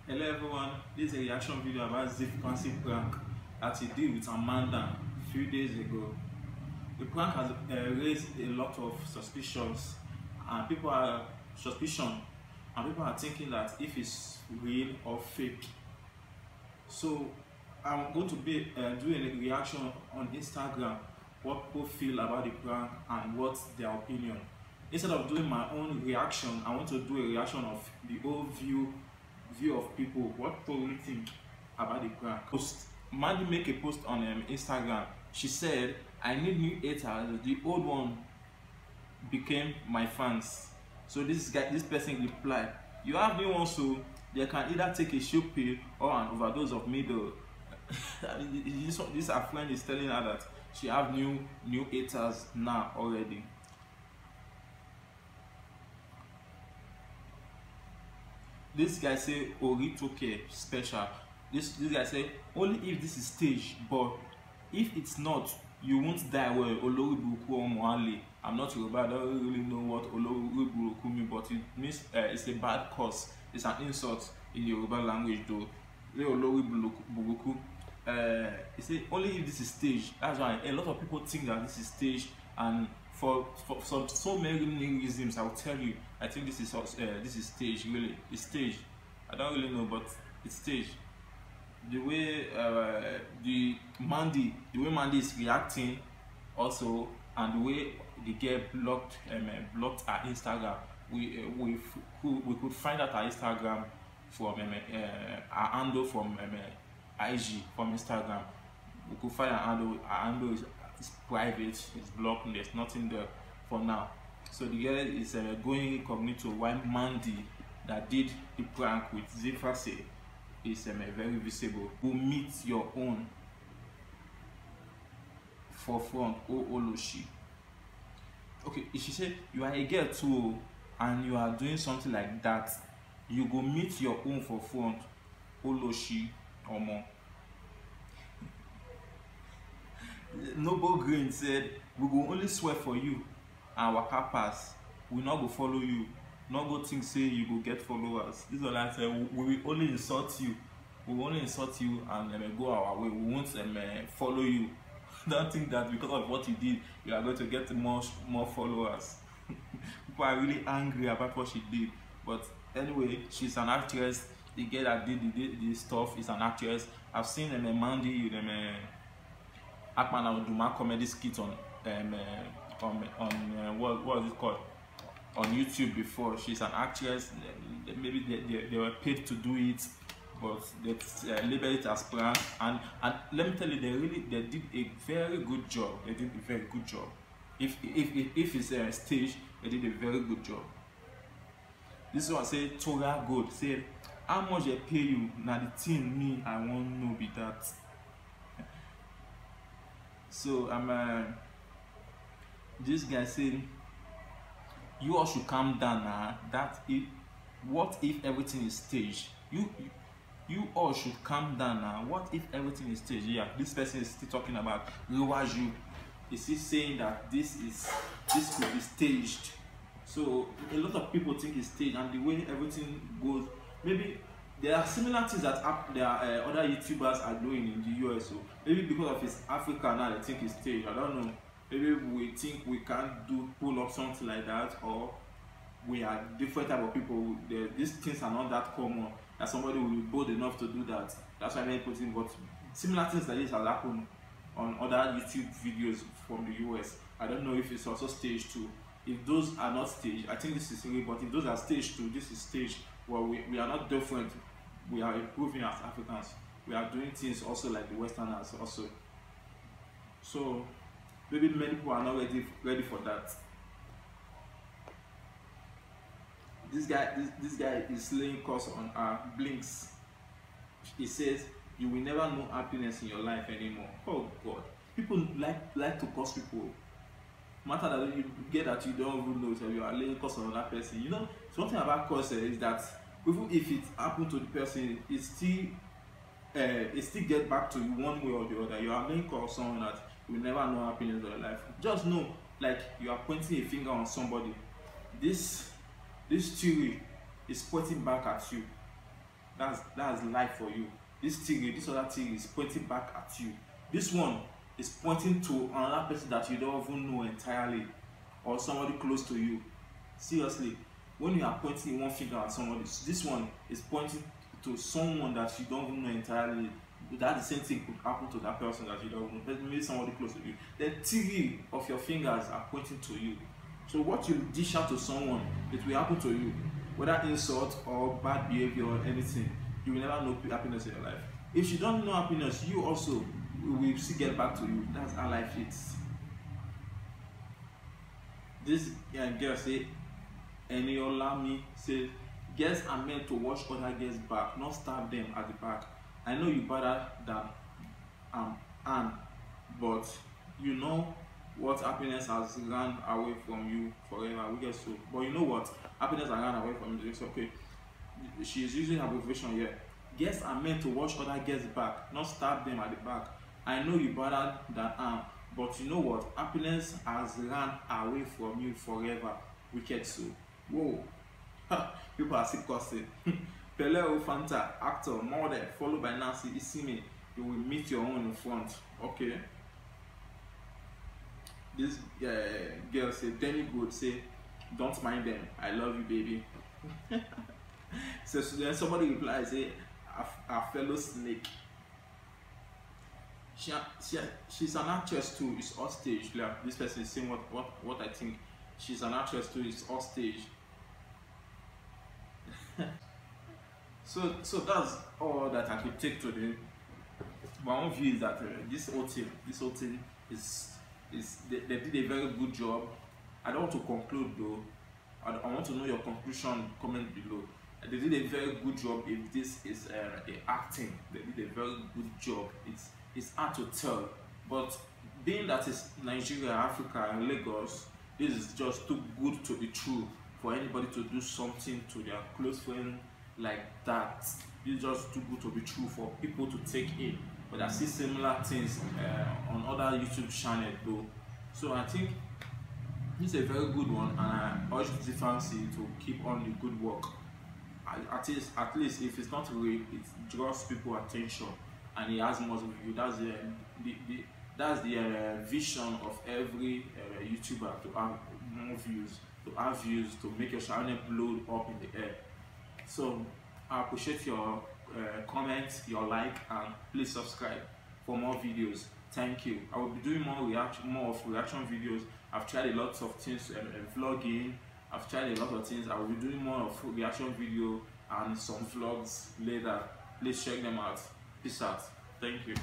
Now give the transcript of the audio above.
Hello everyone, this is a reaction video about Zip Fancy prank that he did with Amanda a few days ago. The prank has raised a lot of suspicions and people are thinking that if it's real or fake. So I'm going to be doing a reaction on Instagram, what people feel about the prank and what's their opinion. Instead of doing my own reaction, I want to do a reaction of the whole view of people, what people really think about the prank. Mandy make a post on Instagram. She said, "I need new haters. The old one became my fans." So this person replied, "You have new ones, so they can either take a show pill or an overdose of middle." This her friend is telling her that she have new haters now already. This guy say Oritoke special. This guy say only if this is staged, but if it's not, you won't die well. Oloriburuku Omoale. I'm not Yoruba, I don't really know what Oloriburuku means, but it means it's a bad curse. It's an insult in Yoruba language though. Oloriburuku. He say only if this is staged. That's why a lot of people think that this is staged, and for so many reasons. I'll tell you, I think this is staged. Really, it's staged. I don't really know, but it's staged. The way Mandy is reacting also, and the way the girl blocked her Instagram, we could find out her Instagram from her handle from IG from Instagram. We could find her handle is private, it's blocked, there's nothing there for now. So the girl is going incognito, while Mandy that did the prank with Zifase is very visible. Go meet your own forefront, Oloshi. Okay, if she said you are a girl too and you are doing something like that, you go meet your own forefront, Oloshi Omo. Noble Green said, "We will only swear for you and waka pass. We not go follow you. Not go think say you go get followers." This is what I said. We will only insult you. We will only insult you and go our way. We won't follow you. Don't think that because of what you did, you are going to get more followers. People are really angry about what she did. But anyway, she's an actress. The girl that did this stuff is an actress. I've seen Mandy Akman Duma comedy skit on what is it called, on YouTube before. She's an actress. Maybe they were paid to do it, but they labeled it as prank. And let me tell you, they did a very good job. They did a very good job. If it's a stage, they did a very good job. This one say Tora Gold said, "How much they pay you? Now the thing me I want know be that." So this guy said, "You all should calm down now. What if everything is staged? You all should calm down now. What if everything is staged?" Yeah, this person is still talking about Riwaju. Is he saying that this could be staged? So a lot of people think it's staged, and the way everything goes, maybe there are similar things that other YouTubers are doing in the US. So maybe because of it's Africa now, they think it's staged. I don't know. Maybe we think we can't pull up something like that, or we are different type of people. These things are not that common that somebody will be bold enough to do that. That's why many people think. But similar things like this has happened on other YouTube videos from the US. I don't know if it's also staged too. If those are not staged, I think this is real. But if those are staged too, this is staged. Well, we are not different. We are improving as Africans. We are doing things also like the Westerners also. So maybe many people are not ready for that. This guy is laying curse on our Blinks. He says, "You will never know happiness in your life anymore." Oh God, people like to curse people. Matter that you get that you don't even know, so you are laying curse on that person. You know, something about curse is that even if it happened to the person, it still get back to you one way or the other. You are laying curse on someone that you will never know happiness in your life. Just know, like you are pointing a finger on somebody. This theory is pointing back at you. That's life for you. This other thing is pointing back at you. This one is pointing to another person that you don't even know entirely, or somebody close to you. Seriously, when you are pointing one finger at somebody, this one is pointing to someone that you don't even know entirely. That the same thing could happen to that person that you don't know, maybe somebody close to you. The three of your fingers are pointing to you. So what you dish out to someone, it will happen to you, whether insult or bad behavior or anything. You will never know happiness in your life. If you don't know happiness, you also will still get back to you. That's how life is. This girl say, Eniolami say, girls are meant to watch other girls back, not stab them at the back. I know you better than Anne, but you know what happiness has run away from you forever. We get so, but you know what happiness has run away from you. It's okay. She is using abbreviation here. Girls are meant to watch other girls back, not stab them at the back. I know you better than Anne, but you know what happiness has run away from you forever. Wicked so. Whoa. People are still cussing. Pele Fanta, actor, model, followed by Nancy Isime. You will meet your own in front. Okay. This girl say, Danny Good say, don't mind them. I love you, baby. So then somebody replies, say, a fellow snake. She's an actress too. It's off stage. Like, this person is saying what I think. She's an actress too. It's off stage. So that's all that I could take today. My own view is that this whole thing is they did a very good job. I don't want to conclude though. I want to know your conclusion. Comment below. They did a very good job. If this is acting, they did a very good job. It's hard to tell, but being that it's Nigeria, Africa, and Lagos, this is just too good to be true for anybody to do something to their close friend like that. It's just too good to be true for people to take in. But I see similar things on other YouTube channels though. So I think this is a very good one, and I urge the fancy to keep on the good work. At least if it's not rape, it draws people attention and it has more views. That's the vision of every YouTuber, to have more views, to make your channel blow up in the air. So I appreciate your comment, your like, and please subscribe for more videos. Thank you. I will be doing more of reaction videos. I've tried a lot of things, vlogging. I've tried a lot of things. I will be doing more of reaction video and some vlogs later. Please check them out. Peace out. Thank you.